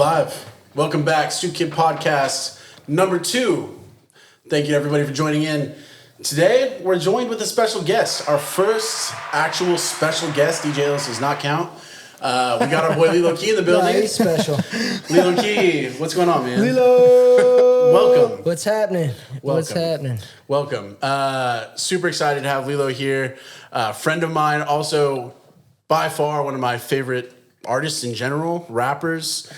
live. Welcome back, Stoopkid Podcast number 2. Thank you everybody for joining in. Today, we're joined with a special guest. Our first actual special guest. DJ Ellis does not count. We got our boy LILO KEY in the building. No, he's special. LILO KEY, what's going on, man? LILO! Welcome. What's happening? Welcome. Welcome. Super excited to have LILO here. Friend of mine, also by far one of my favorite artists in general, rappers.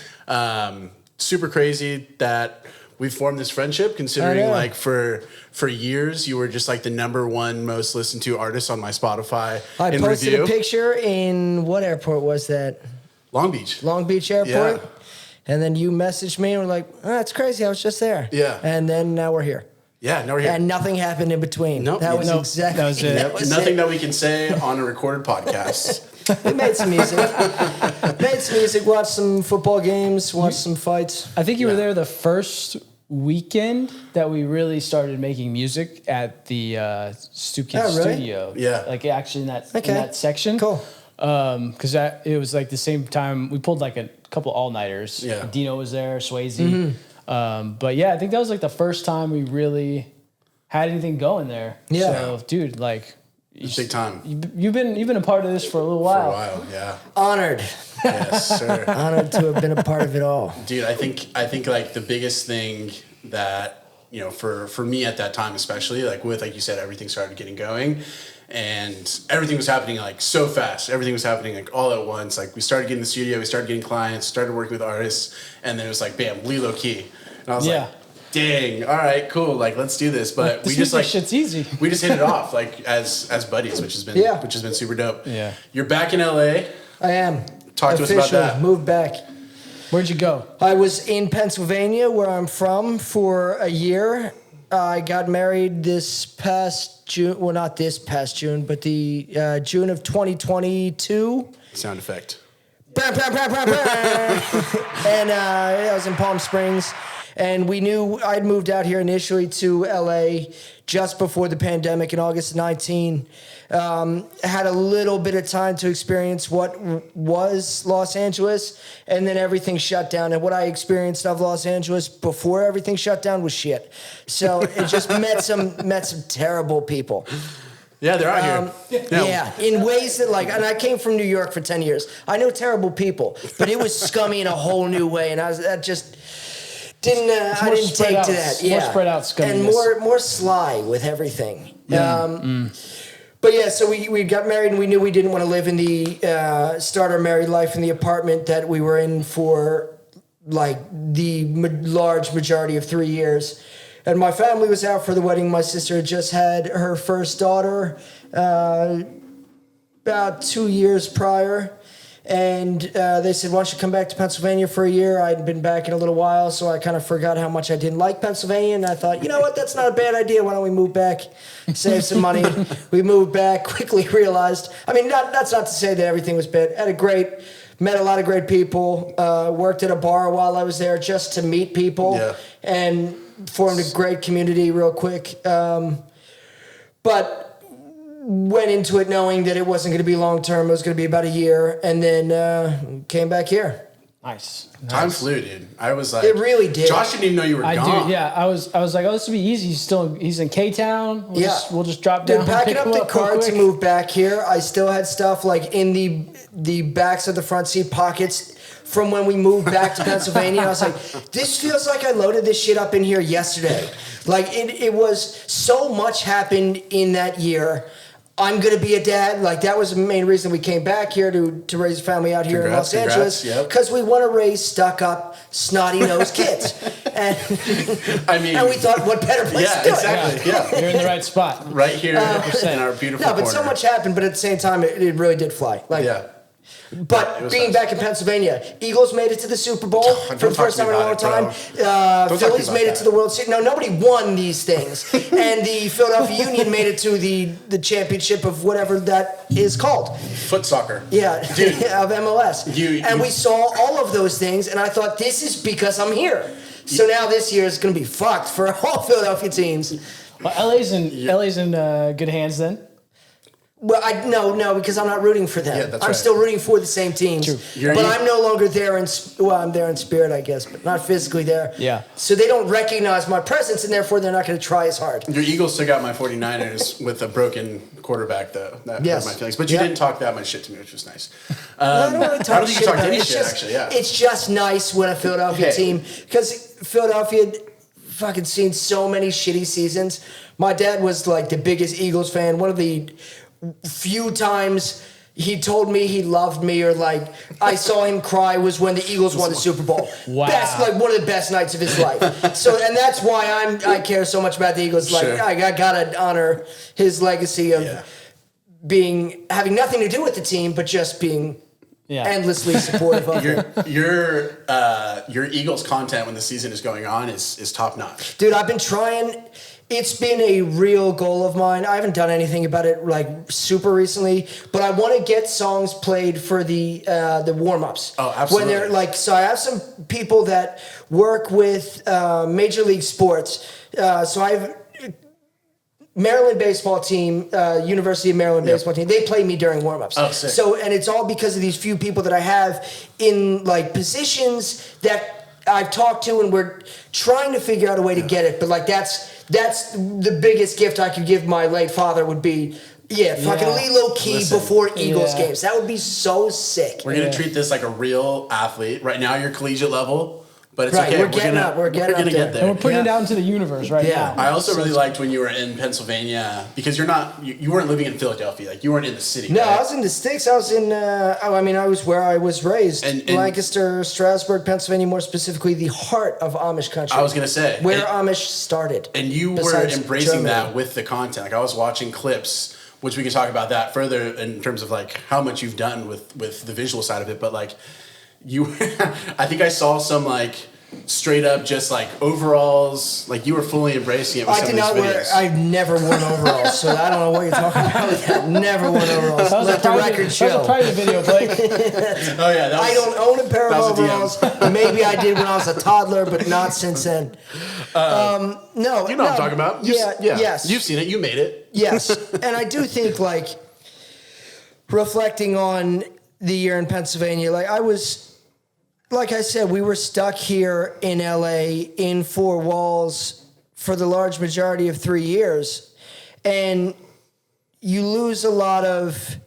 Super crazy that we formed this friendship, considering like for years you were just like the number one most listened to artist on my Spotify. I posted a picture in what airport was that? Long Beach. Long Beach Airport. Yeah. And then you messaged me and were like, oh, that's crazy. I was just there. Yeah. And then now we're here. Yeah, now we're here. And nothing happened in between. Nope. That was exactly. That was it. That was Nothing it. that we can say on a recorded podcast. We made some music. Watched some football games. Watched some fights. I think you were there the first weekend that we really started making music at the Stoopkid studio. Yeah. Like actually in that section. Cool. Because it was like the same time we pulled like a couple all-nighters. Yeah. Dino was there, Swayze. But yeah, I think that was like the first time we really had anything going there. Yeah. So, dude, like... Big time. You've been a part of this for a little while. For a while, yeah. Honored. Yes, sir. Honored to have been a part of it all. Dude, I think like the biggest thing that, you know, for me at that time especially, like with, like you said, everything started getting going and everything was happening like so fast. Everything was happening like all at once. Like we started getting the studio, we started getting clients, started working with artists, and then it was like, bam, LILO KEY. And I was like, dang, all right, cool, like let's do this. But we just like shit's easy. We just hit it off like as buddies, which has been super dope. Yeah. You're back in LA. I am. Talk to us about that. Moved back. Where'd you go? I was in Pennsylvania, where I'm from, for a year. I got married this past June. Well, not this past June, but the June of 2022. Sound effect. Bam, bam, bam, bam, bam. And I was in Palm Springs. And we knew I'd moved out here initially to LA just before the pandemic in August 19. Had a little bit of time to experience what was Los Angeles, and then everything shut down. And what I experienced of Los Angeles before everything shut down was shit. So it just met some terrible people. Yeah, they're out here. Yeah, in ways that like, and I came from New York for 10 years. I know terrible people, but it was scummy in a whole new way, and I just didn't I didn't take to that. Yeah, more spread out scumminess. And more sly with everything. But yeah, so we got married, and we knew we didn't want to live in the start our married life in the apartment that we were in for like the large majority of 3 years. And my family was out for the wedding. My sister had just had her first daughter about 2 years prior. And they said, why don't you come back to Pennsylvania for a year? I'd been back in a little while, so I kind of forgot how much I didn't like Pennsylvania. And I thought, you know what, that's not a bad idea. Why don't we move back, save some money? We moved back, quickly realized. I mean, that's not to say that everything was bad. Met a lot of great people, worked at a bar while I was there just to meet people, and formed a great community real quick. But went into it knowing that it wasn't going to be long term. It was going to be about a year, and then came back here. Nice. Time flew, dude. I was like, it really did. Josh didn't even know you were gone. Dude, yeah, I was like, oh, this will be easy. He's in K-Town. We'll just drop down. Dude, packing up the car to move back here. I still had stuff like in the backs of the front seat pockets from when we moved back to Pennsylvania. I was like, this feels like I loaded this shit up in here yesterday. Like it was so much happened in that year. I'm going to be a dad. Like, that was the main reason we came back here to raise a family out here in Los Angeles. Because we want to raise stuck-up, snotty-nosed kids. And we thought, what better place to do it? Yeah, you're in the right spot. Right here in our beautiful corner. So much happened, but at the same time, it really did fly. Like, But being back in Pennsylvania, Eagles made it to the Super Bowl for the first time in a long time. Phillies made it to the World Series. No, nobody won these things. And the Philadelphia Union made it to the championship of whatever that is called. Foot soccer. Yeah, dude. Of MLS. And we saw all of those things, and I thought, this is because I'm here. So now this year is going to be fucked for all Philadelphia teams. Well, LA's in good hands then. Well, no, because I'm not rooting for them. Yeah, that's I'm right. still rooting for the same teams. True. But I'm no longer there I'm there in spirit, I guess, but not physically there. Yeah. So they don't recognize my presence, and therefore they're not going to try as hard. Your Eagles took out my 49ers with a broken quarterback, though. That hurt my feelings. But you didn't talk that much shit to me, which was nice. I don't really talk I don't think you shit talked about any it. shit, actually, yeah. It's just nice when a Philadelphia team, because Philadelphia fucking seen so many shitty seasons. My dad was like the biggest Eagles fan. One of the few times he told me he loved me, or like I saw him cry, was when the Eagles won the Super Bowl. Wow. Like one of the best nights of his life. So, and that's why I care so much about the Eagles. Like Sure. I gotta honor his legacy of having nothing to do with the team, but just being endlessly supportive of it. Your Eagles content when the season is going on is top notch. Dude, I've been trying. It's been a real goal of mine. I haven't done anything about it like super recently, but I want to get songs played for the warm-ups. Oh, absolutely. When they're like, so I have some people that work with Major League Sports. So I have Maryland baseball team, University of Maryland baseball team. They play me during warm-ups. Oh, sick. So, and it's all because of these few people that I have in like positions that I've talked to, and we're trying to figure out a way to get it. But like that's the biggest gift I could give my late father would be, fucking LILO Key before Eagles games. That would be so sick. We're gonna treat this like a real athlete. Right now, you're collegiate level, but it's okay. We're gonna get there. And we're putting it out into the universe right now. I also really liked when you were in Pennsylvania, because you weren't living in Philadelphia, like you weren't in the city. No, right? I was in the sticks. I was in. I was where I was raised, and Lancaster, Strasburg, Pennsylvania. More specifically, the heart of Amish country. I was gonna say where Amish started. And you were embracing that with the content. Like I was watching clips, which we can talk about that further in terms of like how much you've done with the visual side of it. But like you, I think I saw some like straight up just like overalls, like you were fully embracing it with some of these videos. I've never worn overalls, so I don't know what you're talking about with that. Never worn overalls. Let the record show. That was a private video, Blake. Oh yeah, I don't own a pair of overalls. Maybe I did when I was a toddler, but not since then. No, you know what I'm talking about. Yes, you've seen it. You made it. Yes, and I do think like reflecting on the year in Pennsylvania, like I was. Like I said, we were stuck here in LA in four walls for the large majority of 3 years. And you lose a lot of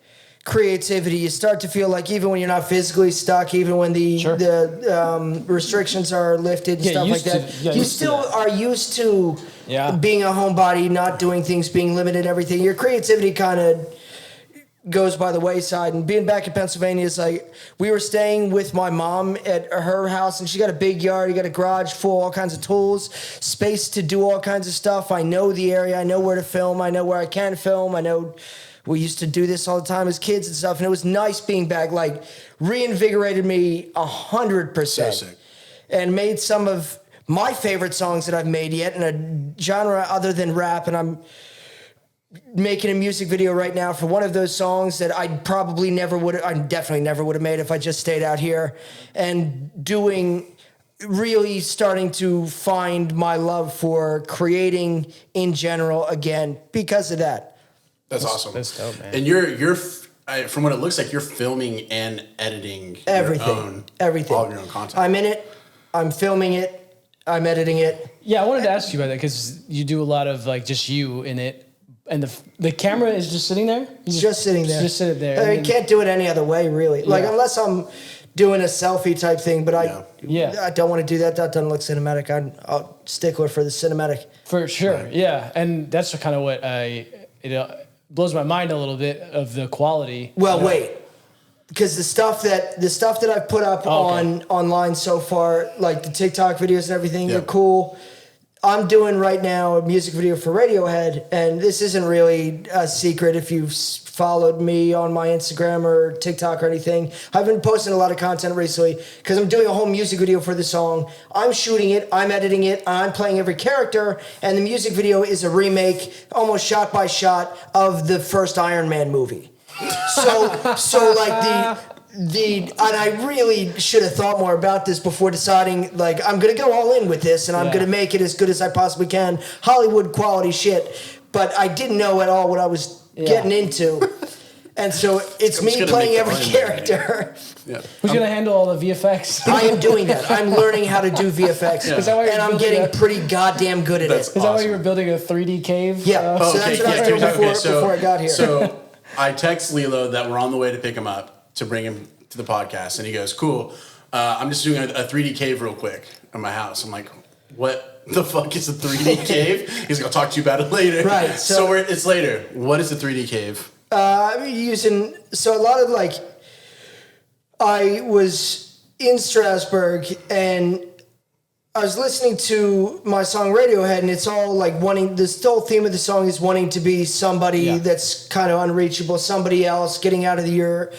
creativity. You start to feel like even when you're not physically stuck, even when the restrictions are lifted and stuff like that, you still are used to being a homebody, not doing things, being limited, everything. Your creativity kind of goes by the wayside. And being back in Pennsylvania is like, we were staying with my mom at her house, and she got a big yard, you got a garage full, all kinds of tools, space to do all kinds of stuff. I know the area, I know where to film, I know where I can film, I know we used to do this all the time as kids and stuff, and it was nice being back, like reinvigorated me 100%. So sick. And made some of my favorite songs that I've made yet in a genre other than rap, and I'm making a music video right now for one of those songs that I definitely never would have made if I just stayed out here, and really starting to find my love for creating in general again because of that. That's awesome. That's dope, man. And you're from what it looks like, you're filming and editing Everything. all of your own content. I'm in it. I'm filming it. I'm editing it. Yeah, I wanted to ask you about that because you do a lot of like just you in it. And the camera is just sitting there? Just sitting there. Just sit there. I can't do it any other way, really. Like, unless I'm doing a selfie type thing, but I don't want to do that. That doesn't look cinematic. I'm a stickler for the cinematic. For sure, yeah. And that's kind of what it blows my mind a little bit of the quality. Well, wait. Because the stuff that I've put up online so far, like the TikTok videos and everything, they're cool. I'm doing right now a music video for Radiohead, and this isn't really a secret if you've followed me on my Instagram or TikTok or anything. I've been posting a lot of content recently because I'm doing a whole music video for the song. I'm shooting it, I'm editing it, I'm playing every character, and the music video is a remake, almost shot by shot, of the first Iron Man movie. So like and I really should have thought more about this before deciding, like, I'm going to go all in with this, and I'm going to make it as good as I possibly can. Hollywood quality shit. but I didn't know at all what I was getting into. And so it's me playing every character. Yeah. Who's going to handle all the VFX? I am doing that. I'm learning how to do VFX. Is that why you're and I'm building getting pretty goddamn good at it. Is that why you were building a 3D cave? Yeah. So that's what I was doing before I got here. So I text Lilo that we're on the way to pick him up to bring him to the podcast, and he goes, "Cool. I'm just doing a 3D cave real quick at my house." I'm like, "What the fuck is a 3D cave?" He's like, "I'll talk to you about it later." Right. So it's later. What is a 3D cave? I'm using a lot of I was in Strasbourg and I was listening to my song Radiohead, and it's all like wanting. This whole theme of the song is wanting to be somebody that's kind of unreachable, somebody else, getting out of your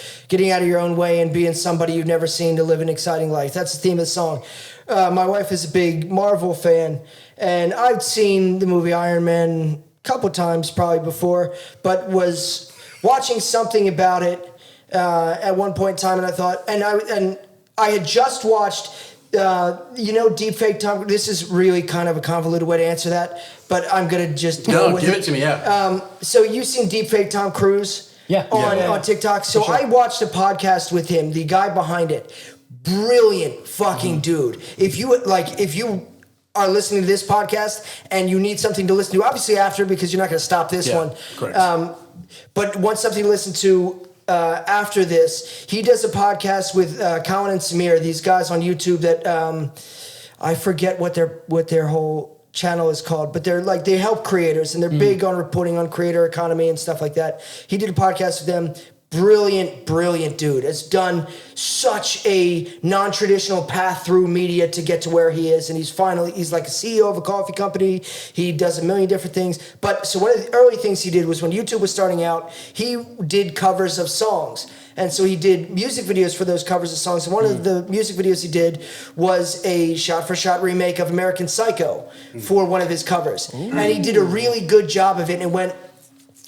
own way and being somebody you've never seen to live an exciting life. That's the theme of the song. My wife is a big Marvel fan, and I've seen the movie Iron Man a couple times probably before, but was watching something about it at one point in time, and I thought, and I had just watched, Deepfake Tom. This is really kind of a convoluted way to answer that, but I'm gonna just go with give it to me. Yeah. So you've seen Deepfake Tom Cruise? On TikTok. So I watched a podcast with him, the guy behind it. Brilliant fucking dude. If you are listening to this podcast and you need something to listen to, obviously after, because you're not going to stop this one. Correct. But want something to listen to after this, he does a podcast with Colin and Samir, these guys on YouTube that I forget what their whole channel is called, but they help creators, and they're big on reporting on creator economy and stuff like that. He did a podcast with them. Brilliant dude. Has done such a non-traditional path through media to get to where he is, and he's like a CEO of a coffee company. He does a million different things. But so one of the early things he did was when YouTube was starting out, he did covers of songs. And so he did music videos for those covers of songs. And one of the music videos he did was a shot-for-shot remake of American Psycho for one of his covers. And he did a really good job of it, and it went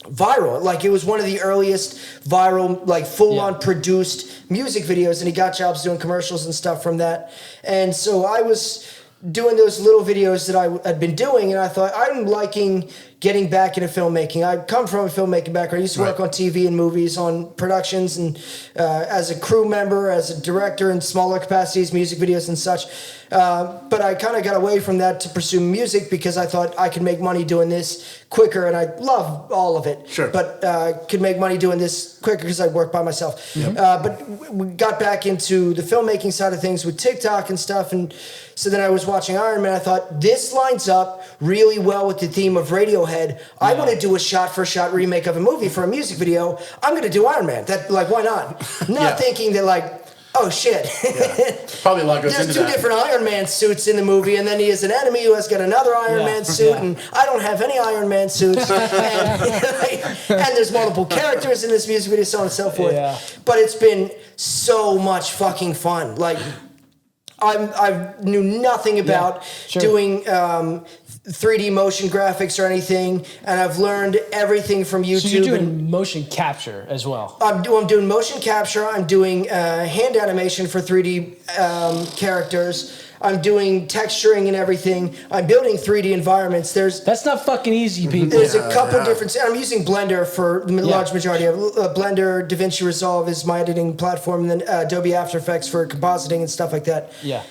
viral. Like, it was one of the earliest viral, like, full-on produced music videos, and he got jobs doing commercials and stuff from that. And so I was doing those little videos that I had been doing, and I thought, I'm liking getting back into filmmaking. I come from a filmmaking background. I used to work on TV and movies, on productions, and as a crew member, as a director in smaller capacities, music videos and such. But I kind of got away from that to pursue music because I thought I could make money doing this quicker, and I love all of it. Sure. But could make money doing this quicker because I work by myself. But we got back into the filmmaking side of things with TikTok and stuff, and so then I was watching Iron Man. I thought, this lines up really well with the theme of Radiohead. I want to do a shot-for-shot remake of a movie for a music video. I'm going to do Iron Man. Why not? Not thinking that, oh shit. Probably a lot goes into that. There's two different Iron Man suits in the movie, and then he is an enemy who has got another Iron Man suit, and I don't have any Iron Man suits. and there's multiple characters in this music video, so on and so forth. Yeah. But it's been so much fucking fun. I knew nothing about doing 3D motion graphics or anything, and I've learned everything from YouTube. So you're doing motion capture as well? I'm doing motion capture. I'm doing hand animation for 3D characters. I'm doing texturing and everything. I'm building 3D environments. That's not fucking easy, people. There's a couple different. I'm using Blender for the large majority of Blender. DaVinci Resolve is my editing platform, and then Adobe After Effects for compositing and stuff like that. Yeah.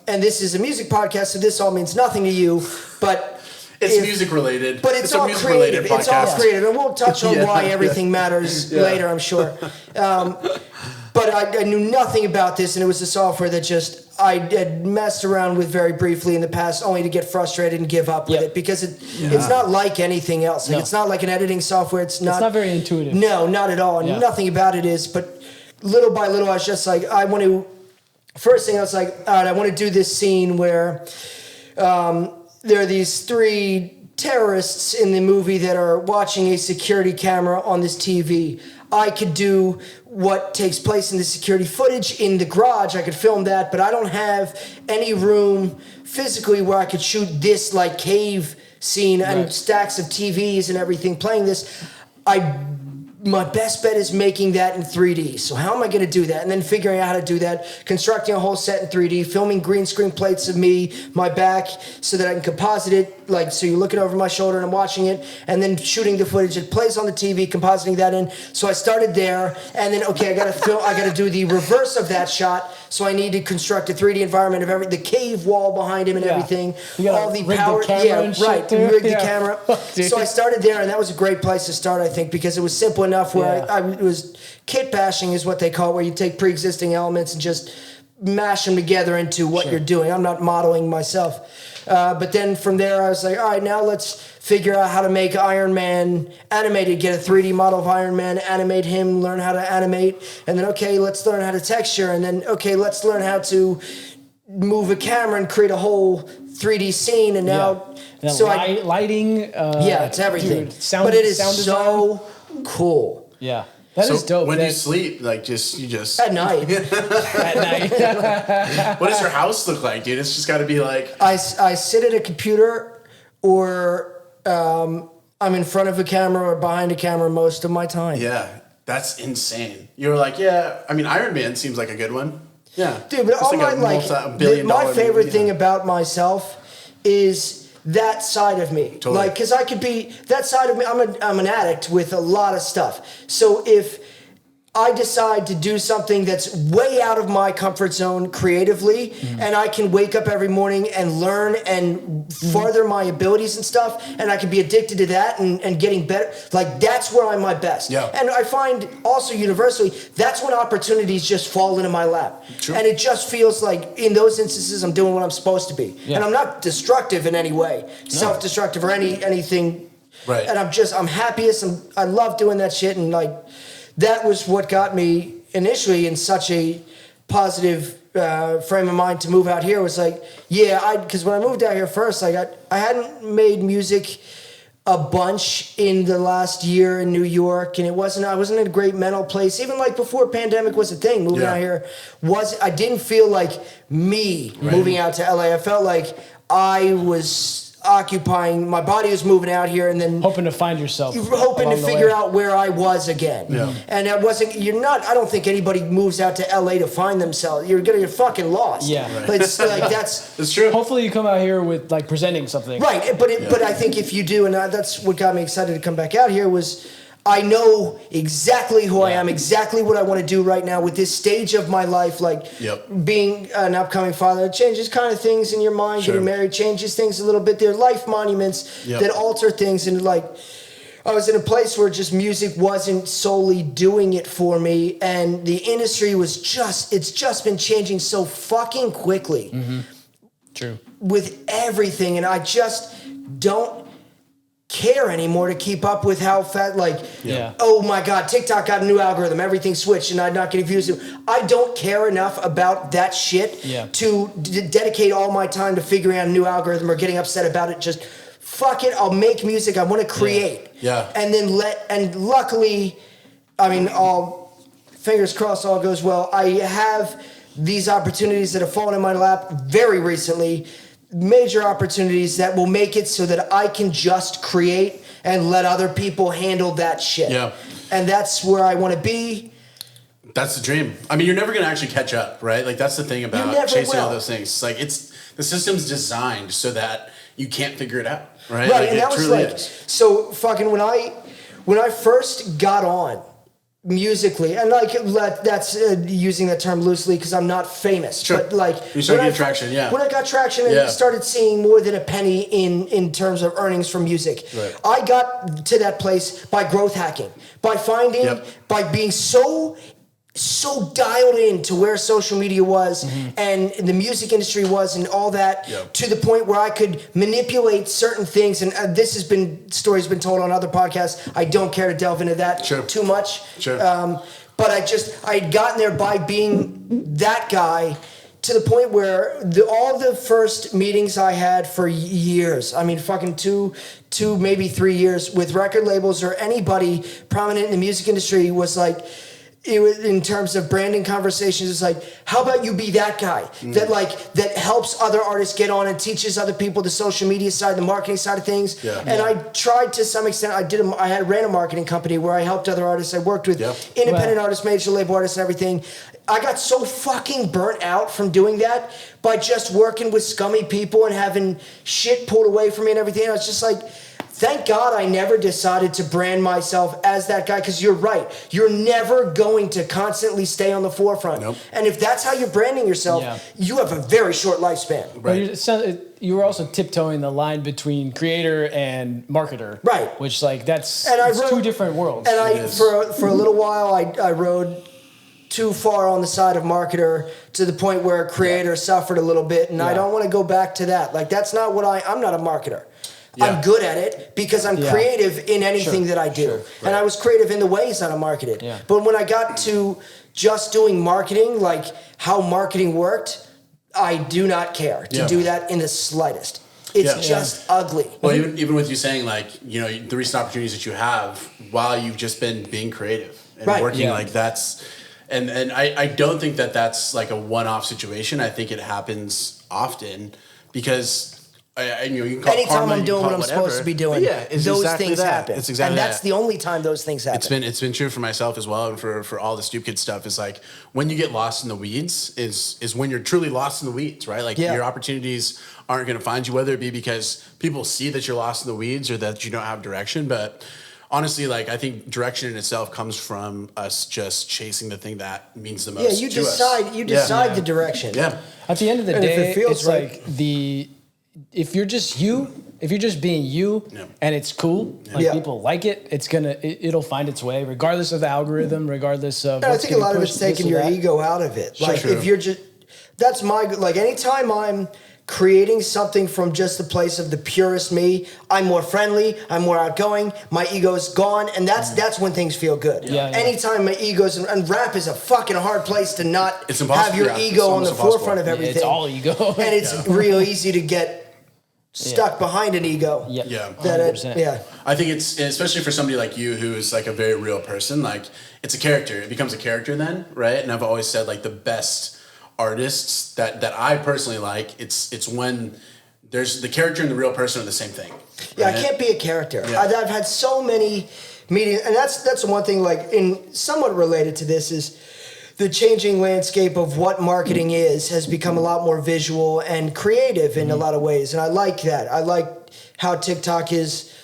And this is a music podcast, so this all means nothing to you, but it's music related. But it's all creative. It's all creative, and we'll touch on why everything matters later, I'm sure. But I knew nothing about this, and it was a software that I had messed around with very briefly in the past, only to get frustrated and give up with it, because it's not like anything else. It's not like an editing software. It's not very intuitive. No, not at all. Nothing about it is. But little by little, I was just like, first thing I was like, all right, I want to do this scene where there are these three terrorists in the movie that are watching a security camera on this TV. I could do what takes place in the security footage in the garage. I could film that, but I don't have any room physically where I could shoot this cave scene and stacks of TVs and everything playing this. I my best bet is making that in 3D. So how am I going to do that? And then figuring out how to do that, constructing a whole set in 3D, filming green screen plates of me, my back, so that I can composite it, like, so you're looking over my shoulder and I'm watching it, and then shooting the footage. It plays on the TV, compositing that in. So I started there, and then, okay, I got to do the reverse of that shot. So I need to construct a 3D environment of the cave wall behind him and everything. All the power, rig the camera. So I started there, and that was a great place to start, I think, because it was simple enough where it was kit bashing is what they call it, where you take pre-existing elements and just mash them together into what you're doing. I'm not modeling myself. But then from there, I was like, all right, now let's figure out how to make Iron Man animated, get a 3D model of Iron Man, animate him, learn how to animate, and then, okay, let's learn how to texture, and then, okay, let's learn how to move a camera and create a whole 3D scene, and now... So lighting... it's everything. Dude, sound, but it is sound so cool. Yeah. That is dope. When you sleep, like, you just... At night. At night. What does your house look like, dude? It's just got to be like... I sit at a computer, or I'm in front of a camera or behind a camera most of my time. Yeah, that's insane. You were like, Iron Man seems like a good one. Yeah. Dude, but all my favorite thing about myself is that side of me. Totally. Like, because I could be that side of me. I'm an addict with a lot of stuff. So if I decide to do something that's way out of my comfort zone creatively, and I can wake up every morning and learn and further my abilities and stuff, and I can be addicted to that and getting better, like, that's where I'm my best. Yeah. And I find also universally, that's when opportunities just fall into my lap. True. And it just feels like in those instances I'm doing what I'm supposed to be. Yeah. And I'm not destructive in any way, self-destructive or anything. Right. And I'm happiest, I love doing that shit, and like, that was what got me initially in such a positive frame of mind to move out here. Was like, because when I moved out here first, I hadn't made music a bunch in the last year in New York, and I wasn't in a great mental place. Even like before pandemic was a thing, moving out here I didn't feel like me moving out to LA. I felt like I was occupying, my body was moving out here, and then hoping to find yourself, hoping to figure out where I was again. Yeah. And I don't think anybody moves out to LA to find themselves. You're gonna get fucking lost. Yeah. Right. But it's like, it's true. Hopefully you come out here with like presenting something. Right. But I think if you do, and that's what got me excited to come back out here, was I know exactly who I am, exactly what I want to do right now with this stage of my life. Like being an upcoming father, it changes kind of things in your mind. Getting married changes things a little bit. There are life monuments that alter things. And like, I was in a place where just music wasn't solely doing it for me. And the industry it's just been changing so fucking quickly. Mm-hmm. True. With everything. And I just don't care anymore to keep up with how fast, oh my God, TikTok got a new algorithm, everything switched, and I'm not getting views. I don't care enough about that shit to dedicate all my time to figuring out a new algorithm or getting upset about it. Just fuck it, I'll make music, I want to create. Yeah. And then luckily, fingers crossed all goes well, I have these opportunities that have fallen in my lap very recently, major opportunities that will make it so that I can just create and let other people handle that shit. Yeah. And that's where I want to be. That's the dream. I mean, you're never going to actually catch up, right? Like, that's the thing about chasing all those things. It's like, the system's designed so that you can't figure it out, right? Right, like, and that was like, so fucking when I first got on musically, and like that's using that term loosely because I'm not famous, but like you started getting traction, when I got traction and started seeing more than a penny in terms of earnings from music, I got to that place by growth hacking, by finding, by being so dialed in to where social media was and the music industry was and all that to the point where I could manipulate certain things. And stories been told on other podcasts. I don't care to delve into that too much. But I'd gotten there by being that guy to the point where all the first meetings I had for years, I mean, fucking two, maybe 3 years with record labels or anybody prominent in the music industry was like, it was, in terms of branding conversations, it's like, how about you be that guy that helps other artists get on and teaches other people the social media side, the marketing side of things. Yeah. And I tried to some extent. I ran a marketing company where I helped other artists. I worked with independent artists, major label artists, and everything. I got so fucking burnt out from doing that by just working with scummy people and having shit pulled away from me and everything. I was just like, thank God I never decided to brand myself as that guy, because you're right. You're never going to constantly stay on the forefront. Nope. And if that's how you're branding yourself, you have a very short lifespan. Right. You were also tiptoeing the line between creator and marketer. Right. Which, like, that's two different worlds. And for a little while, I rode too far on the side of marketer to the point where creator suffered a little bit. And I don't want to go back to that. Like, that's not what I'm not a marketer. Yeah. I'm good at it because I'm creative in anything that I do. Sure. Right. And I was creative in the ways that I marketed. Yeah. But when I got to just doing marketing, like how marketing worked, I do not care to do that in the slightest. It's just ugly. Well, even with you saying, like, you know, the recent opportunities that you have while you've just been being creative and working, like that's, and I don't think that that's like a one-off situation. I think it happens often because you can call anytime I'm doing what I'm supposed to be doing, those exactly things happen. It's exactly and that's the only time those things happen. It's been true for myself as well, and for all the Stoopkid stuff. Is like when you get lost in the weeds is when you're truly lost in the weeds, right? Like your opportunities aren't going to find you, whether it be because people see that you're lost in the weeds or that you don't have direction. But honestly, like I think direction in itself comes from us just chasing the thing that means the most. Yeah, you decide the direction. Yeah. At the end of the day, it's right. like if you're just being you and it's cool, like people like it, it'll find its way regardless of the algorithm, regardless of I think a lot of it's taking your ego out of it. Like if you're just, that's like anytime I'm creating something from just the place of the purest me, I'm more friendly, I'm more outgoing, my ego's gone, and that's when things feel good. Anytime my ego's, and rap is a fucking hard place to not have your ego on the forefront of everything. It's all ego. And it's real easy to get stuck behind an ego. Yeah. 100%. I think it's, especially for somebody like you who is like a very real person, like it's a character. It becomes a character then, right? And I've always said like the best artists that I personally like, it's when there's the character and the real person are the same thing. Right? Yeah, I can't be a character. I've had so many meetings, and that's the one thing, like in somewhat related to this is the changing landscape of what marketing has become a lot more visual and creative in a lot of ways. And I like that. I like how TikTok is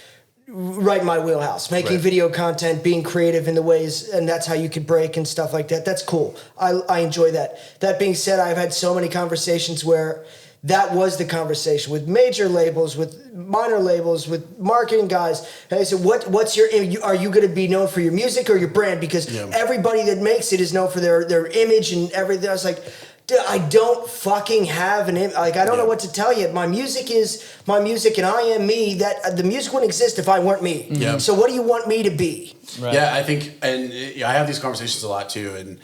right in my wheelhouse, making video content, being creative in the ways, and that's how you could break and stuff like that. That's cool. I enjoy that. That being said, I've had so many conversations where that was the conversation with major labels, with minor labels, with marketing guys. And I said, what's your, are you going to be known for your music or your brand? Because everybody that makes it is known for their image and everything. I was like, dude, I don't fucking have an image. Like, I don't know what to tell you. My music is my music and I am me. That the music wouldn't exist if I weren't me. Yeah. So what do you want me to be? Right. Yeah, I think, and I have these conversations a lot too. And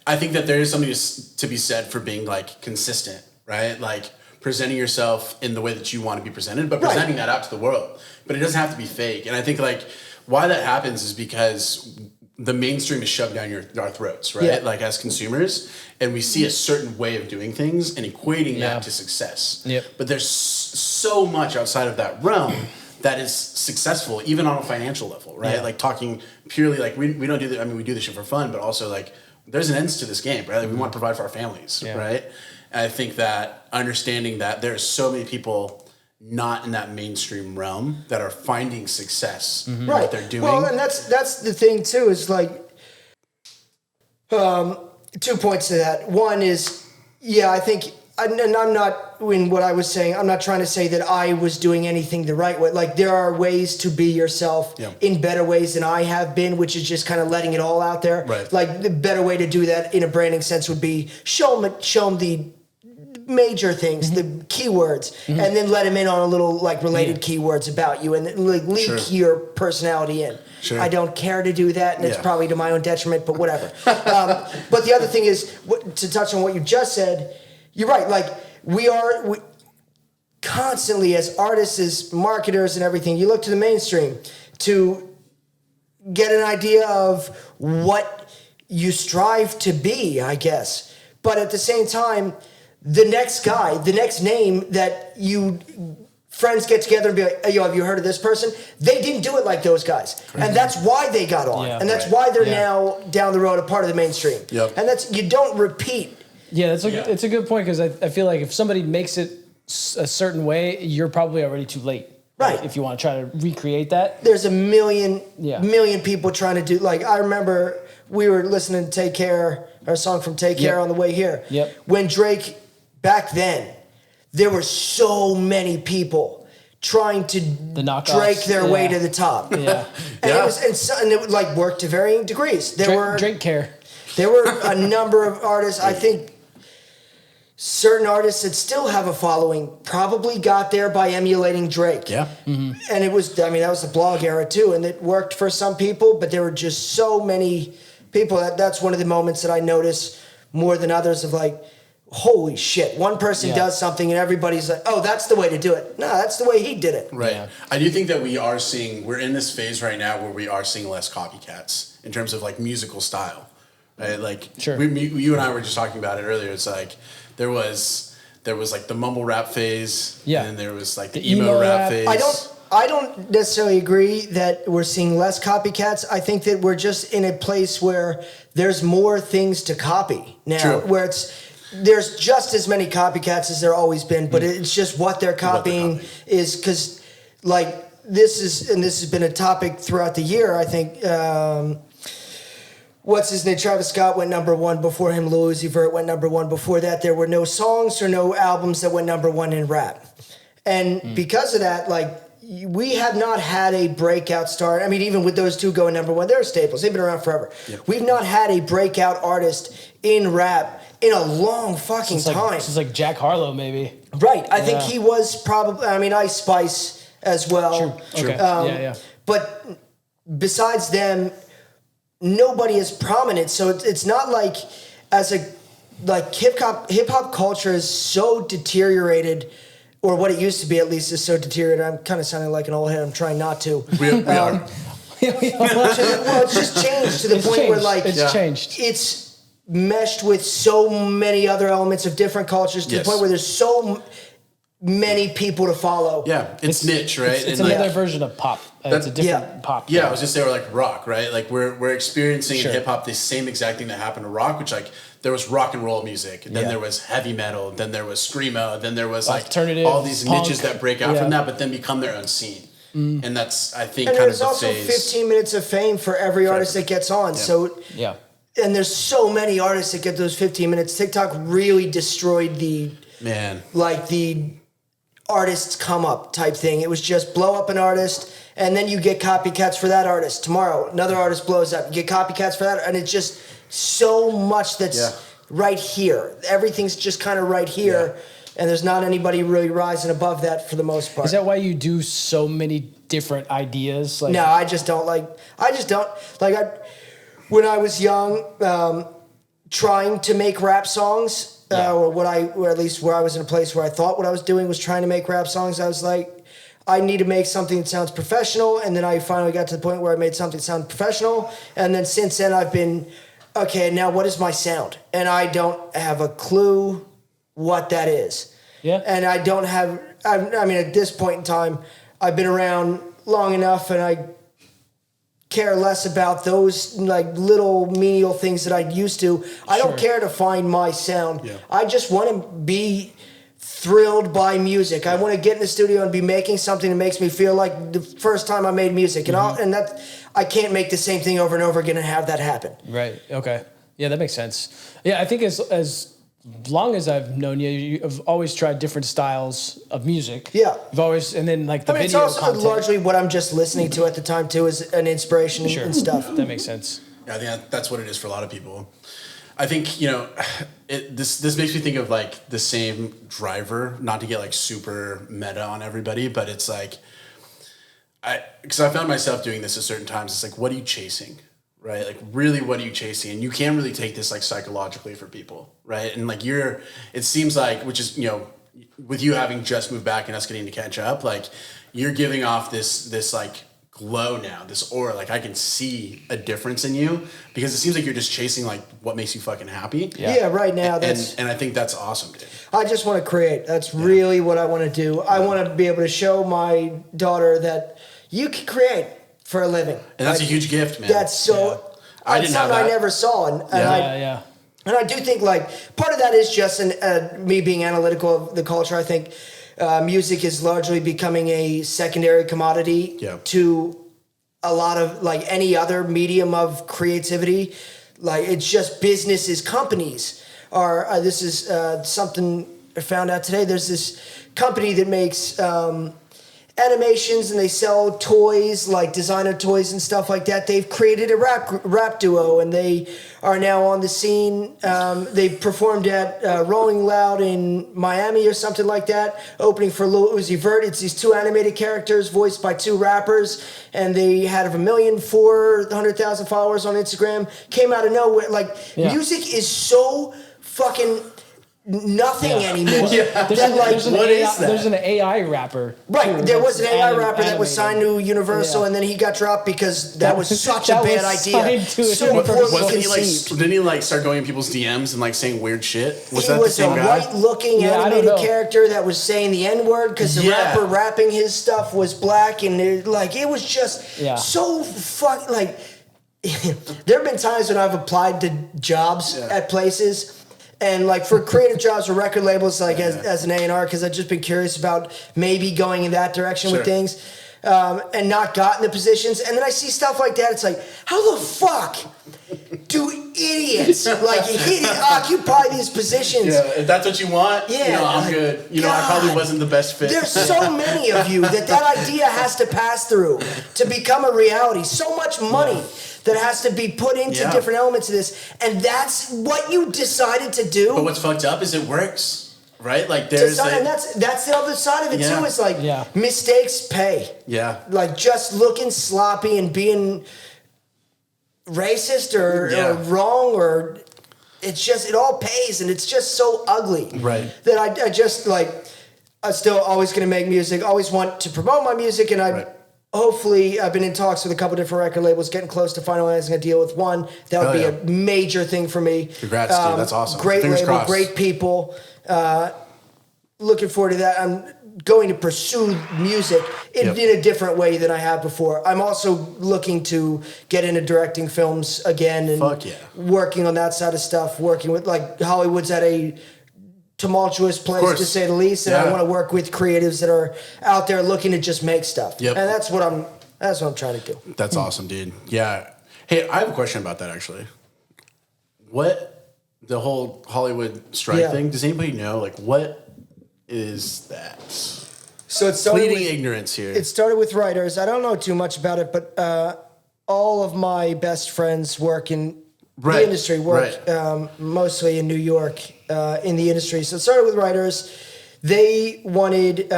I think that there is something to be said for being like consistent, right? Like, presenting yourself in the way that you want to be presented, but presenting that out to the world. But it doesn't have to be fake. And I think like why that happens is because the mainstream is shoved down our throats, right? Yeah. Like as consumers, and we see a certain way of doing things and equating that to success. Yep. But there's so much outside of that realm that is successful, even on a financial level, right? Yeah. Like talking purely like we don't do that. I mean, we do this shit for fun, but also like there's an ends to this game, right? Like we want to provide for our families, right? And I think that understanding that there's so many people not in that mainstream realm that are finding success in what they're doing. Well, and that's the thing too, is like 2 points to that. One is, I think, and I'm not, in what I was saying, I'm not trying to say that I was doing anything the right way. Like there are ways to be yourself in better ways than I have been, which is just kind of letting it all out there. Right. Like the better way to do that in a branding sense would be show them the major things, the keywords, and then let them in on a little like related keywords about you, and like leak your personality in. Sure. I don't care to do that, and it's probably to my own detriment, but whatever. But the other thing is, to touch on what you just said, you're right. Like we constantly, as artists, as marketers, and everything, you look to the mainstream to get an idea of what you strive to be, I guess. But at the same time, the next guy, the next name that friends get together and be like, hey, yo, have you heard of this person? They didn't do it like those guys. Correct. And that's why they got on. Yeah, and that's why they're now down the road a part of the mainstream. Yep. And you don't repeat. Yeah, it's a good point, because I feel like if somebody makes it a certain way, you're probably already too late. Right. If you want to try to recreate that. There's a million people trying to do, like, I remember we were listening to Take Care, our song from Take Care on the way here. Yep. When Drake, back then, there were so many people trying to Drake their way to the top. Yeah. And it would like work to varying degrees. Drake care. There were a number of artists, I think certain artists that still have a following probably got there by emulating Drake. Yeah. Mm-hmm. And that was the blog era too, and it worked for some people, but there were just so many people that's one of the moments that I notice more than others of like, holy shit, one person does something and everybody's like, oh, that's the way to do it. No, that's the way he did it. Right. Yeah. I do think that we're in this phase right now where we are seeing less copycats in terms of like musical style. Right? Like you and I were just talking about it earlier. It's like there was like the mumble rap phase, and then there was like the emo rap phase. I don't necessarily agree that we're seeing less copycats. I think that we're just in a place where there's more things to copy now, where there's just as many copycats as there always been, but it's just what they're copying is because, like, this has been a topic throughout the year. I think, what's his name? Travis Scott went number one before him. Lil Uzi Vert went number one before that. There were no songs or no albums that went number one in rap. And because of that, like, we have not had a breakout star. I mean, even with those two going number one, they're staples. They've been around forever. Yep. We've not had a breakout artist in rap in a long fucking time. Since like Jack Harlow, maybe. Right. I think he was probably, I mean, Ice Spice as well. True. Okay. But besides them, nobody is prominent. So it's not like hip hop culture is so deteriораted, or what it used to be at least is so deteriorated. I'm kind of sounding like an old head. I'm trying not to. We are. Well, it's just changed to the point where like it's changed. It's meshed with so many other elements of different cultures to the point where there's so many people to follow. Yeah, it's niche, right? It's another version of pop. It's a different pop. Yeah, I was just saying, like rock, right? Like we're experiencing in hip hop the same exact thing that happened to rock, which like there was rock and roll music, and then there was heavy metal, then there was screamo, then there was like alternative, all these punk, niches that break out from that, but then become their own scene. And that's, I think, and kind of there's the also phase. 15 minutes of fame for every artist that gets on. So and there's so many artists that get those 15 minutes. TikTok really destroyed the artists come up type thing. It was just blow up an artist, and then you get copycats for that artist. Tomorrow, another artist blows up. You get copycats for that, and it's just so much that's right here. Everything's just kind of right here, and there's not anybody really rising above that for the most part. Is that why you do so many different ideas? Like, no, I just don't. When I was young, trying to make rap songs. Or at least where I was in a place where I thought what I was doing was trying to make rap songs. I was like, I need to make something that sounds professional. And then I finally got to the point where I made something sound professional. And then since then I've been, okay, now what is my sound? And I don't have a clue what that is. Yeah. And I don't have, I mean, at this point in time, I've been around long enough and I care less about those like little menial things that I used to. I don't care to find my sound. Yeah. I just want to be thrilled by music. I want to get in the studio and be making something that makes me feel like the first time I made music. And I can't make the same thing over and over again and have that happen. Right. Okay. Yeah, that makes sense. Yeah, I think as long as I've known you, you've always tried different styles of music. Yeah. You've always, and then like the video content. It's also largely what I'm just listening to at the time too is an inspiration and stuff. That makes sense. Yeah, I think that's what it is for a lot of people. I think, this makes me think of like the same driver, not to get like super meta on everybody, but it's like, because I found myself doing this at certain times. It's like, what are you chasing? Right? Like really, what are you chasing? And you can't really take this like psychologically for people, right? And like it seems like, which is, with you having just moved back and us getting to catch up, like you're giving off this like glow now, this aura. Like I can see a difference in you because it seems like you're just chasing like what makes you fucking happy. Yeah, right now And I think that's awesome, dude. I just want to create. That's really what I want to do. I want to be able to show my daughter that you can create for a living. And that's a huge gift, man. That's so. I didn't have something that. I never saw, and And I do think like part of that is just me being analytical of the culture. I think music is largely becoming a secondary commodity to a lot of like any other medium of creativity. Like it's just businesses, companies are. This is something I found out today. There's this company that makes animations and they sell toys like designer toys and stuff like that. They've created a rap duo and they are now on the scene. They performed at Rolling Loud in Miami or something like that, opening for Lil Uzi Vert. It's these two animated characters voiced by two rappers, and they had 1,400,000 followers on Instagram. Came out of nowhere. Like music is so fucking nothing anymore. There's an AI rapper. Right. There was an AI rapper that was signed to Universal and then he got dropped because that was such a bad idea. So poorly conceived. Didn't he like start going in people's DMs and like saying weird shit? He was the same guy? White-looking animated character that was saying the N-word because the rapper rapping his stuff was black, and it was just so fucking like. There have been times when I've applied to jobs at places. And like for creative jobs or record labels, like as an A&R, because I've just been curious about maybe going in that direction with things, and not gotten the positions. And then I see stuff like that. It's like, how the fuck do idiots like occupy these positions? Yeah, if that's what you want, I'm good. I probably wasn't the best fit. There's so many of you that idea has to pass through to become a reality. So much money. That has to be put into different elements of this, and that's what you decided to do. But what's fucked up is it works, right? Like there's, and that's the other side of it too. Is like mistakes pay. Yeah, like just looking sloppy and being racist or wrong, or it all pays, and it's just so ugly. Right. That I just like. I'm still always going to make music. Always want to promote my music, and hopefully, I've been in talks with a couple different record labels, getting close to finalizing a deal with one. That would be a major thing for me. Congrats, dude. That's awesome. Great Fingers label, crossed. Great people. Looking forward to that. I'm going to pursue music in a different way than I have before. I'm also looking to get into directing films again and working on that side of stuff, working with, like, Hollywood's at a tumultuous place to say the least, and I want to work with creatives that are out there looking to just make stuff. And that's what I'm trying to do. That's awesome, dude. Yeah. Hey, I have a question about that actually. What the whole Hollywood strike thing? Does anybody know? Like, what is that? So it started Pleading ignorance here. It started with writers. I don't know too much about it, but all of my best friends work in the industry, mostly in New York. In the industry. So it started with writers. They wanted,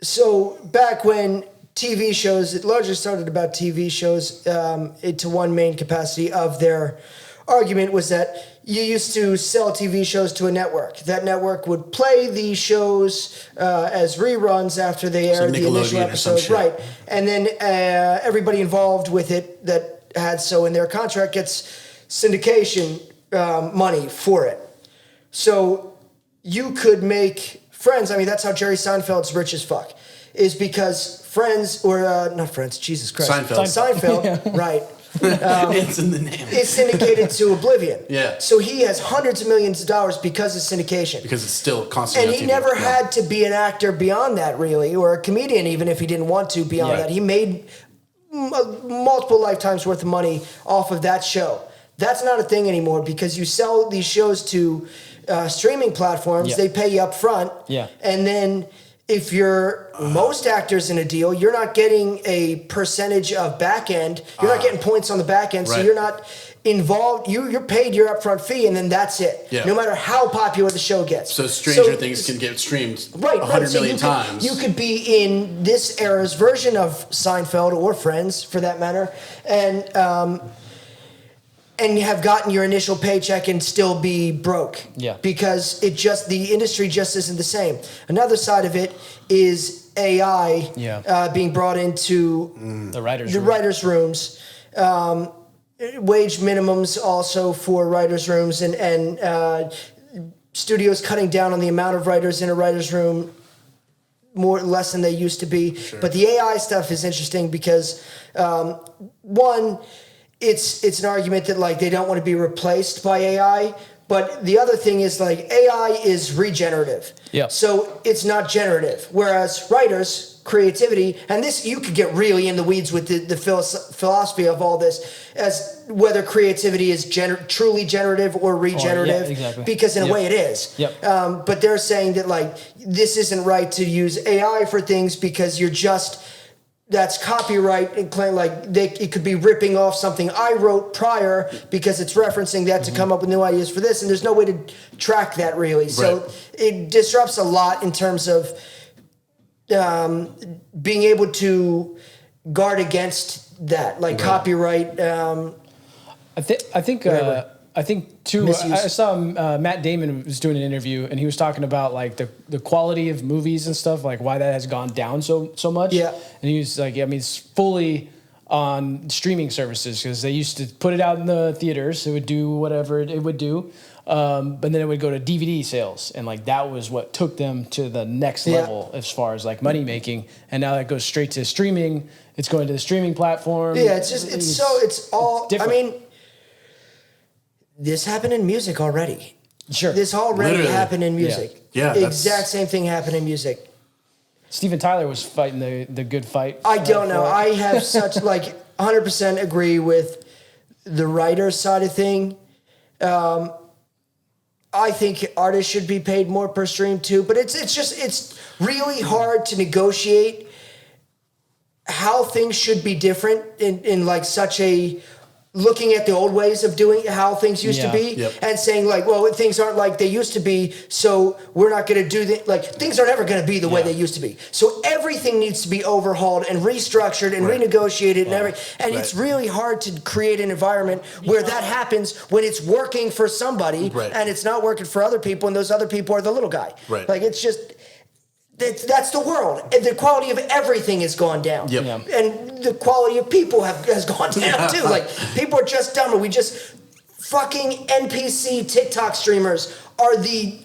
so back when TV shows, it largely started about TV shows, to one main capacity of their argument was that you used to sell TV shows to a network. That network would play these shows as reruns after they aired the initial episode. Right. And then everybody involved with it that had so in their contract gets syndication money for it. So you could make Friends. I mean, that's how Jerry Seinfeld's rich as fuck. Is because Friends, or not Friends, Jesus Christ. Seinfeld, right. It's in the name. Is syndicated to oblivion. Yeah. So he has hundreds of millions of dollars because of syndication. Because it's still constantly. And he never had to be an actor beyond that, really, or a comedian, even if he didn't want to beyond that. He made multiple lifetimes worth of money off of that show. That's not a thing anymore because you sell these shows to streaming platforms. They pay you up front. Yeah. And then if you're most actors in a deal, you're not getting a percentage of back end. You're not getting points on the back end, so you're not involved. You're paid your upfront fee, and then that's it. Yeah. No matter how popular the show gets. So Stranger Things can get streamed 100 million times. You could be in this era's version of Seinfeld or Friends, for that matter, and you have gotten your initial paycheck and still be broke. Yeah. Because the industry just isn't the same. Another side of it is AI being brought into the writers' rooms. Wage minimums also for writers' rooms, and studios cutting down on the amount of writers in a writer's room less than they used to be. Sure. But the AI stuff is interesting because one, it's an argument that like they don't want to be replaced by AI. But the other thing is like AI is regenerative. Yeah. So it's not generative. Whereas writers, creativity, and this you could get really in the weeds with the philosophy of all this, as whether creativity is truly generative or regenerative. Exactly. Because in a way it is. Yep. But they're saying that like this isn't right to use AI for things because you're just that's copyright and claim like it could be ripping off something I wrote prior because it's referencing that to come up with new ideas for this, and there's no way to track that really. So it disrupts a lot in terms of being able to guard against that, like copyright. I think too. I saw Matt Damon was doing an interview, and he was talking about like the quality of movies and stuff, like why that has gone down so much. Yeah, and he was like, I mean, it's fully on streaming services because they used to put it out in the theaters. It would do whatever it would do, but then it would go to DVD sales, and like that was what took them to the next level as far as like money making. And now that goes straight to streaming. It's going to the streaming platform. Yeah, it's all. I mean. This happened in music already. Sure. This already happened in music. Yeah. Exact same thing happened in music. Steven Tyler was fighting the good fight. I don't know. I have such 100% agree with the writer side of thing. I think artists should be paid more per stream too, but it's really hard to negotiate how things should be different in like such a looking at the old ways of doing how things used to be and saying like, well, things aren't like they used to be, so we're not going to do things are never going to be the way they used to be. So everything needs to be overhauled and restructured and renegotiated and it's really hard to create an environment where that happens when it's working for somebody and it's not working for other people, and those other people are the little guy. Right. Like it's just that's the world. And the quality of everything has gone down. Yep. Yeah. And the quality of people has gone down too. Like people are just dumber. We just fucking NPC TikTok streamers are the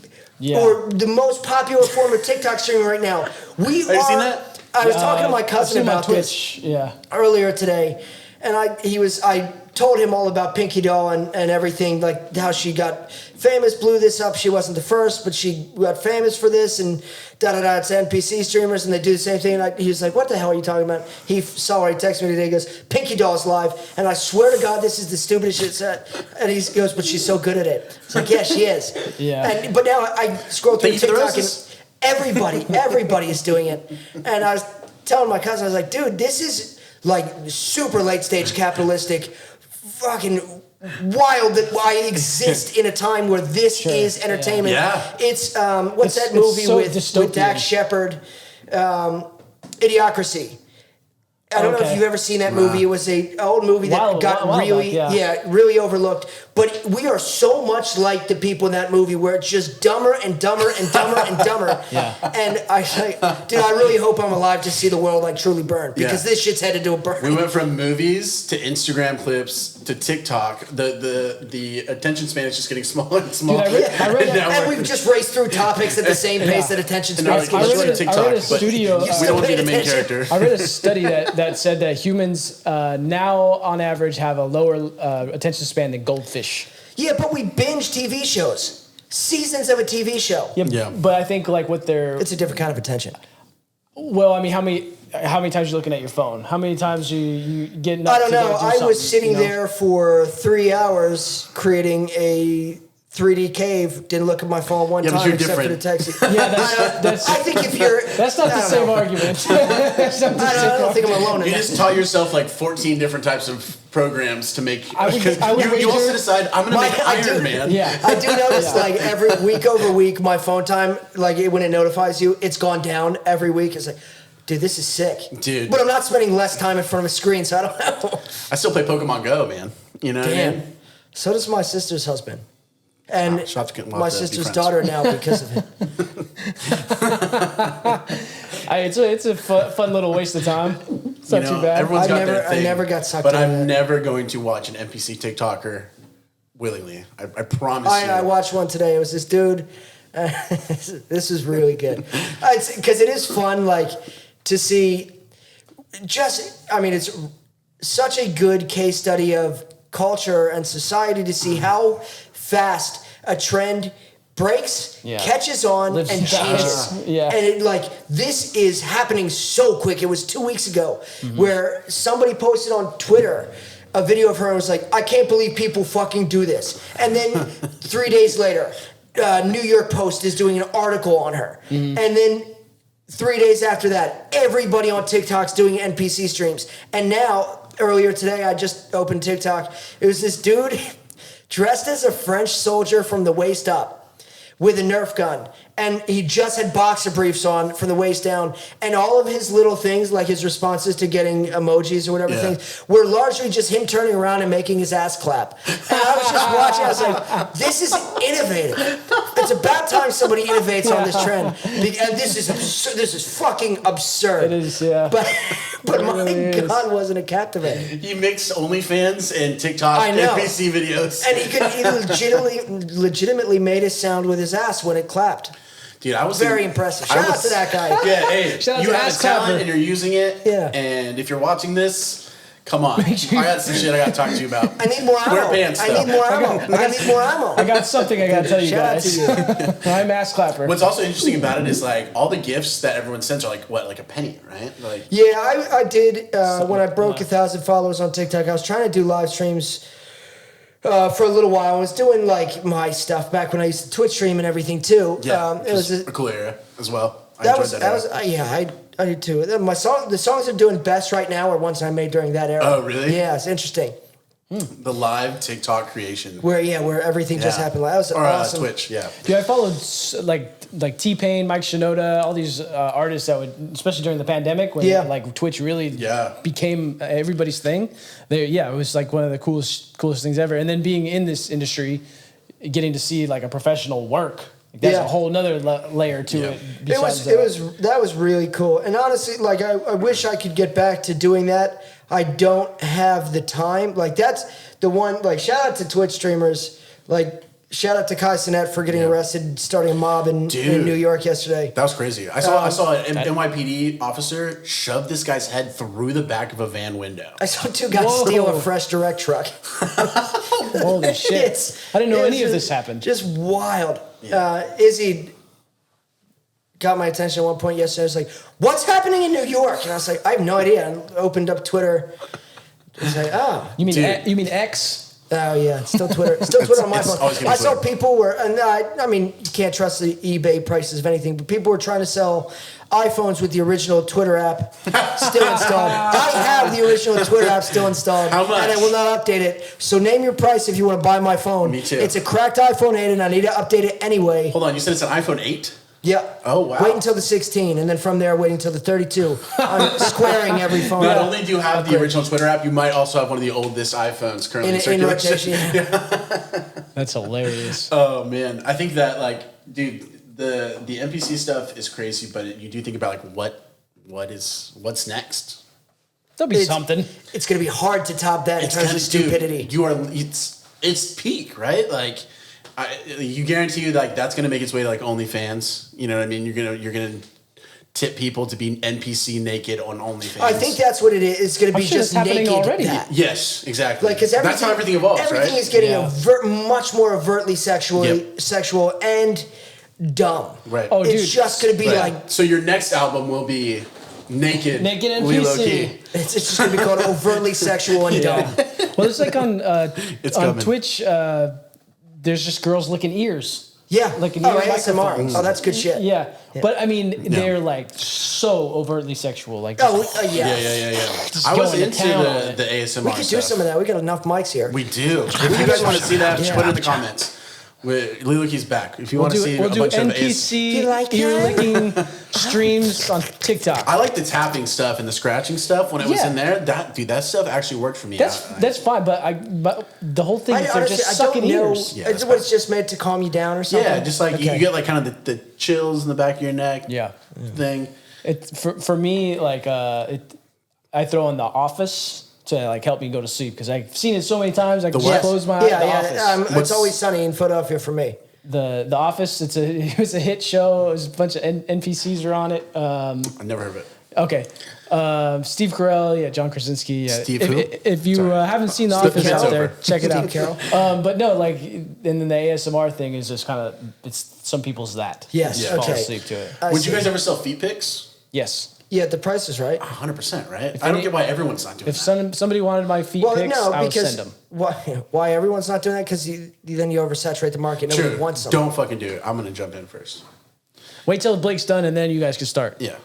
most popular form of TikTok streaming right now. Have you seen that? I was talking to my cousin about this earlier today, and I told him all about Pinky Doll and everything, like how she got famous, blew this up. She wasn't the first, but she got famous for this, and it's NPC streamers, and they do the same thing. And he was like, what the hell are you talking about? He saw it, he texted me today, he goes, Pinky Doll's live, and I swear to God, this is the stupidest shit said. And he goes, but she's so good at it. It's like, yeah, she is. But now I scroll through TikTok, and everybody is doing it. And I was telling my cousin, I was like, dude, this is like super late stage capitalistic fucking wild that I exist in a time where this is entertainment. Yeah. It's that movie so with Dax Shepard, Idiocracy. I don't know if you've ever seen that movie. It was an old movie that got really overlooked. But we are so much like the people in that movie where it's just dumber and dumber and dumber and dumber. And I say, dude, I really hope I'm alive to see the world like truly burn because this shit's headed to a burn. We went from movies to Instagram clips to TikTok. The attention span is just getting smaller and smaller. Dude, I read and we've just raced through topics at the same pace that attention span is getting shorter. I read a studio. We don't want to be the main character. I read a study that said that humans now on average have a lower attention span than goldfish. Yeah, but we binge TV shows. Seasons of a TV show. Yeah. But I think like what they're... It's a different kind of attention. Well, I mean, how many times are you looking at your phone? How many times you getting up? I don't know. I was sitting there for 3 hours creating a 3D cave. Didn't look at my phone one time except for the text. That's I think if you're... That's not the same argument. I don't think I'm alone in You that. just taught yourself like 14 different types of programs to make... I would you also decide, I'm going to make Iron Man. Yeah. I do notice like every week over week, my phone time, like when it notifies you, it's gone down every week. It's like... Dude, this is sick. Dude. But I'm not spending less time in front of a screen, so I don't know. I still play Pokemon Go, man. You know what I mean? So does my sister's husband. And my sister's daughter now because of it. It's a fun little waste of time. It's not too bad. Everyone's got their thing, I never got sucked but into I'm it. never going to watch an NPC TikToker willingly. I promise you. I watched one today. It was this dude. This is really good. Because it is fun, like, to see it's such a good case study of culture and society to see how fast a trend breaks, catches on, and changes. And this is happening so quick. It was 2 weeks ago where somebody posted on Twitter a video of her and was like, I can't believe people fucking do this. And then 3 days later, New York Post is doing an article on her. And then 3 days after that, everybody on TikTok's doing NPC streams. And now, earlier today, I just opened TikTok. It was this dude dressed as a French soldier from the waist up with a Nerf gun. And he just had boxer briefs on from the waist down. And all of his little things, like his responses to getting emojis or whatever things, were largely just him turning around and making his ass clap. And I was just watching. I was like, this is innovative. It's about time somebody innovates on this trend. And this is absurd. This is fucking absurd. It is, yeah. But my God, wasn't it captivating? He mixed OnlyFans and TikTok NPC videos. And he legitimately made a sound with his ass when it clapped. Dude, I was very impressive. Shout out to that guy. Yeah, hey, shout out you to have a talent and you're using it. Yeah. And if you're watching this, come on. I got some shit I got to talk to you about. I need more ammo. Wear pants, I need more ammo. I need more ammo. I got something I got to tell you Shout guys. out to you. I'm ass clapper. What's also interesting about it is like all the gifts that everyone sends are like a penny, right? Like I did when I broke 1,000 followers on TikTok. I was trying to do live streams for a little while. I was doing like my stuff back when I used to Twitch stream and everything too. Yeah, it was a cool era as well. I did too. The songs I'm doing best right now are ones I made during that era. Oh, really? Yeah, it's interesting. The live TikTok creation. Where everything just happened. That was awesome. Twitch, yeah. Dude, I followed like T-Pain, Mike Shinoda, all these artists that would, especially during the pandemic when like Twitch really became everybody's thing. It was like one of the coolest things ever. And then being in this industry, getting to see like a professional work. That's a whole nother layer to it. That was really cool. And honestly, like I wish I could get back to doing that. I don't have the time. Like that's the one. Like shout out to Twitch streamers. Like shout out to Kai Cenat for getting arrested, starting a mob in New York yesterday. That was crazy. I saw an NYPD officer shove this guy's head through the back of a van window. I saw two guys steal a fresh direct truck. Holy shit! I didn't know any of this happened. Just wild. Izzy got my attention at one point yesterday. I was like, what's happening in New York? And I was like, I have no idea. I opened up Twitter. It's like, You mean X? Oh, yeah. Still Twitter. Still Twitter on my phone. I saw people were, and I mean, you can't trust the eBay prices of anything, but people were trying to sell iPhones with the original Twitter app still installed. I have the original Twitter app still installed. How much? And I will not update it. So name your price if you want to buy my phone. Me too. It's a cracked iPhone 8, and I need to update it anyway. Hold on, you said it's an iPhone 8? Yeah. Oh, wow. Wait until the 16, and then from there, wait until the 32. I'm squaring every phone. Not only do you have the original Twitter app, you might also have one of the oldest iPhones currently in circulation. That's hilarious. Oh, man. I think that, like, dude, the NPC stuff is crazy, but you do think about, like, what's next? There'll be something. It's going to be hard to top that in terms of stupidity. It's peak, right? Like, you guarantee you like that's gonna make its way to like OnlyFans. You know what I mean? You're gonna tip people to be NPC naked on OnlyFans. I think that's what it is. It's gonna be just naked. Already. Yes, exactly. Like because that's how everything evolves. Everything is getting much more overtly sexual and dumb. Right. Oh, it's just gonna be like. So your next album will be naked NPC. LILO KEY. It's just gonna be called overtly sexual and dumb. Well, it's like on Twitch. There's just girls licking ears. Yeah. Licking ears. ASMR. Oh, that's good shit. Yeah. But I mean, they're like so overtly sexual. Like yeah. I was into the ASMR. We could do some of that. We got enough mics here. We do. If you guys want to see that, put it in the comments. LILO KEY's back. If you want to see a bunch of NPC ear-licking streams on TikTok. I like the tapping stuff and the scratching stuff when it was in there. That stuff actually worked for me. That's fine, but the whole thing is they're just sucking ears. Yeah, it's just meant to calm you down or something. Yeah, just like you get like kind of the chills in the back of your neck. Yeah. Thing. For me, like I throw in The Office to like help me go to sleep because I've seen it so many times. I can just close my eyes. Office. It's Always Sunny in Philadelphia for me. The Office. It was a hit show. It was a bunch of NPCs are on it. I never heard of it. Okay. Steve Carell, John Krasinski. Steve who? If you haven't seen The Office out there, check it out. Carell. But no, like, and then the ASMR thing is just kind of, it's some people's that. Yes, Fall asleep to it. Would you guys ever sell feet pics? Yes. Yeah, the price is right. 100%, right? I don't get why everyone's not doing that. If somebody wanted my feet pics, I would send them. Why everyone's not doing that? Because then you oversaturate the market. Nobody wants them. Don't fucking do it. I'm going to jump in first. Wait till Blake's done, and then you guys can start. Yeah.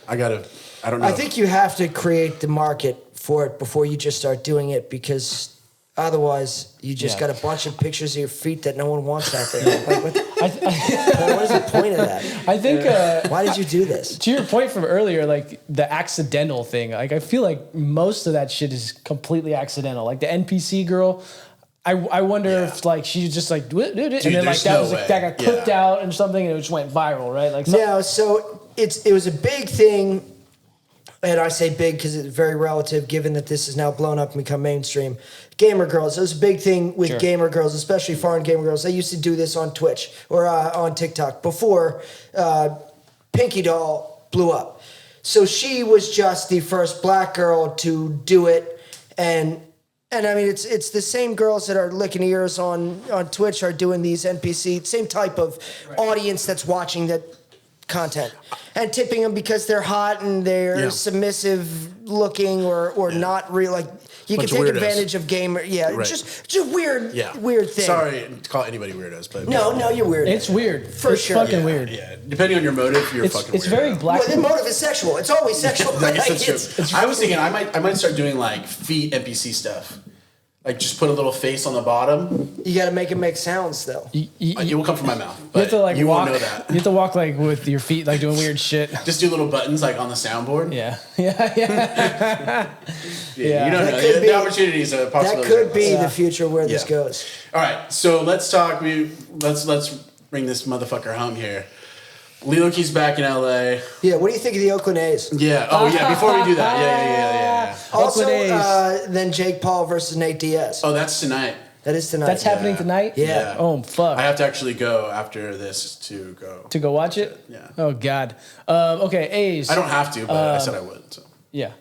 I don't know. I think you have to create the market for it before you just start doing it, because otherwise you just got a bunch of pictures of your feet that no one wants out there. Like, what is the point of that? I think. Why did you do this? To your point from earlier, like the accidental thing, like I feel like most of that shit is completely accidental. Like the NPC girl, I wonder if like she's just like, dude, and then like that got clipped out and something, and it just went viral, right? Like so it was a big thing. And I say big because it's very relative, given that this is now blown up and become mainstream. Gamer girls. It was a big thing with gamer girls, especially foreign gamer girls. They used to do this on Twitch or on TikTok before Pinky Doll blew up. So she was just the first black girl to do it. And I mean, it's the same girls that are licking ears on Twitch are doing these NPC, same type of audience that's watching that content. And tipping them because they're hot and they're submissive looking or not real. Like you can take advantage of gamer. Yeah, just weird thing. Sorry to call anybody weirdos, but no, you're weird. It's weird. For it's sure. fucking weird. Yeah, depending on your motive, you're fucking weird. It's very black. Well, the motive is sexual. It's always sexual. I guess that's true. I was thinking I might start doing like feet NPC stuff. Like just put a little face on the bottom. You got to make it make sounds though. It will come from my mouth. But you have to like you walk. Won't know that. You have to walk like with your feet, like doing weird shit. Just do little buttons like on the soundboard. Yeah. You don't know. The opportunities are possible. That could be the future where this goes. All right, so let's talk. Let's bring this motherfucker home here. LILO KEY's back in LA. Yeah, what do you think of the Oakland A's? Yeah. Oh yeah. Before we do that, yeah. Also, then Jake Paul versus Nate Diaz. Oh, that's tonight. That is tonight. That's happening tonight? Yeah. Oh, fuck. I have to actually go after this to go. To go watch it? Yeah. Oh, God. Okay, A's. I don't have to, but I said I would. So. Yeah.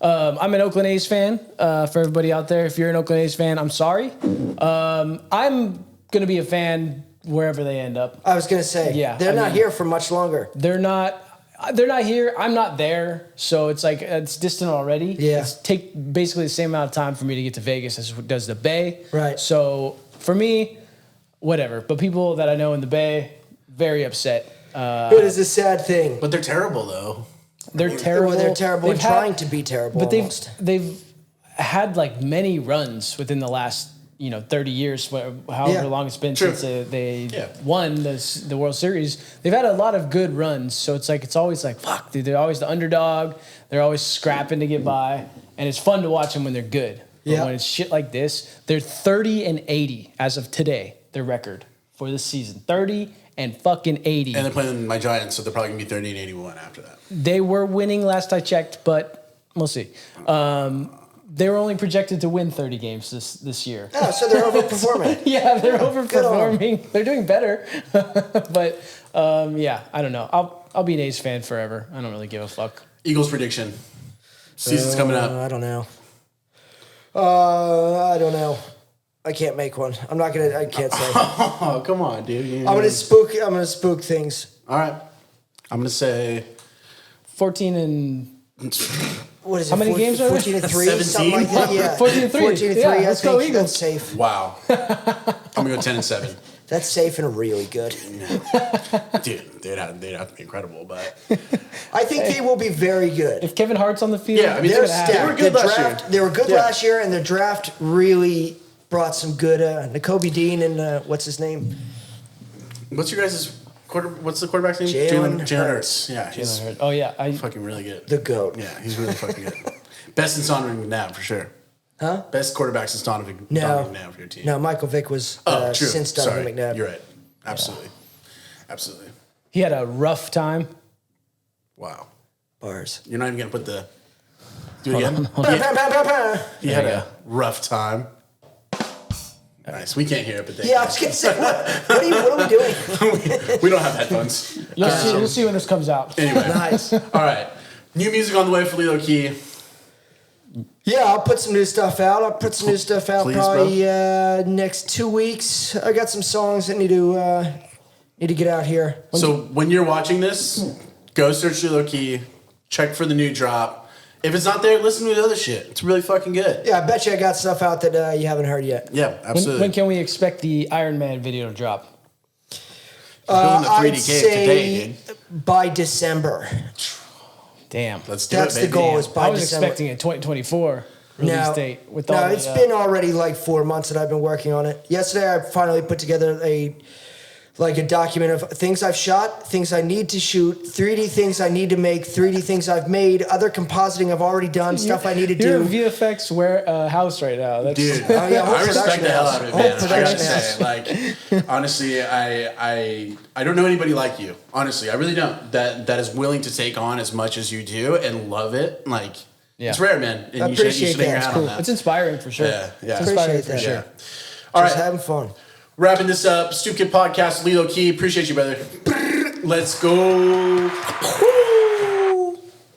I'm an Oakland A's fan. For everybody out there, if you're an Oakland A's fan, I'm sorry. I'm going to be a fan wherever they end up. I was going to say, they're not here for much longer. They're not here. I'm not there. So it's like, it's distant already. Yeah. It's take basically the same amount of time for me to get to Vegas as it does the Bay. Right. So for me, whatever. But people that I know in the Bay, very upset. It is a sad thing. But they're terrible, though. They're terrible. Well, they're terrible and trying to be terrible. But they've had like many runs within the last 30 years, however long it's been since they won the World Series. They've had a lot of good runs, so it's always like, fuck, dude, they're always the underdog. They're always scrapping to get by, and it's fun to watch them when they're good. But when it's shit like this, they're 30-80 as of today, their record for this season. 30-80. And they're playing my Giants, so they're probably going to be 30-81 after that. They were winning last I checked, but we'll see. They were only projected to win 30 games this year. Oh, so they're overperforming. Yeah, they're overperforming. They're doing better. But, I don't know. I'll be an A's fan forever. I don't really give a fuck. Eagles prediction. Season's coming up. I don't know. I don't know. I can't make one. I can't say. Oh, come on, dude. I'm gonna spook things. All right. I'm gonna say 14 and what is it? How many games are there? 14 and 3, 17? something like that. Yeah. 14 and 3. 14 and 3. Let's go Eagles. That's safe. Wow. I'm gonna go 10 and 7. That's safe and really good. Dude, they'd have to be incredible, but I think they will be very good. If Kevin Hart's on the field, I mean, they're they were good last year. They were good last year, and the draft really brought some good. Nakobe Dean and what's his name? What's your guys' what's the quarterback's name? Jalen Hurts. Yeah, Jalen Hurts. Oh yeah, fucking really good. The GOAT. Yeah, he's really fucking good. Best in Donovan McNabb for sure. Huh? Best quarterbacks in Donovan McNabb for your team. No, Michael Vick was true. since Donovan McNabb. You're right. Absolutely. Absolutely. He had a rough time. Wow. Bars. You're not even gonna put the. Do it again. You had a rough time. Nice. We can't hear it, but yeah, I was gonna say, what are we doing? We don't have headphones. You'll see when this comes out. Anyway, Nice. All right. New music on the way for LILO KEY. Yeah, I'll put some new stuff out. Please, probably next 2 weeks. I got some songs that need to get out here. So when you're watching this, go search LILO KEY, check for the new drop. If it's not there, listen to the other shit. It's really fucking good. Yeah, I bet you I got stuff out that you haven't heard yet. Yeah, absolutely. When can we expect the Iron Man video to drop? Building the 3D I'd cave say today, dude. by December. Damn. Let's do That's it, the baby. goal. Is by I was December. expecting a 2024 release date. With all it's been already like 4 months that I've been working on it. Yesterday, I finally put together a document of things I've shot, things I need to shoot, 3D things I need to make, 3D things I've made, other compositing I've already done, stuff I need to You're do. a VFX house right now. That's, Dude, Oh, yeah, I respect the hell out of it, man. I gotta production say, like, honestly, I don't know anybody like you. Honestly, I really don't. That is willing to take on as much as you do and love it. Like, it's rare, man. And I you should appreciate hang your that. hat It's on cool. that. It's inspiring for sure. Yeah. It's inspiring Appreciate for that. sure. Yeah. All Just right, having fun. wrapping this up. Stoopkid Podcast, LILO KEY. Appreciate you, brother. Let's go.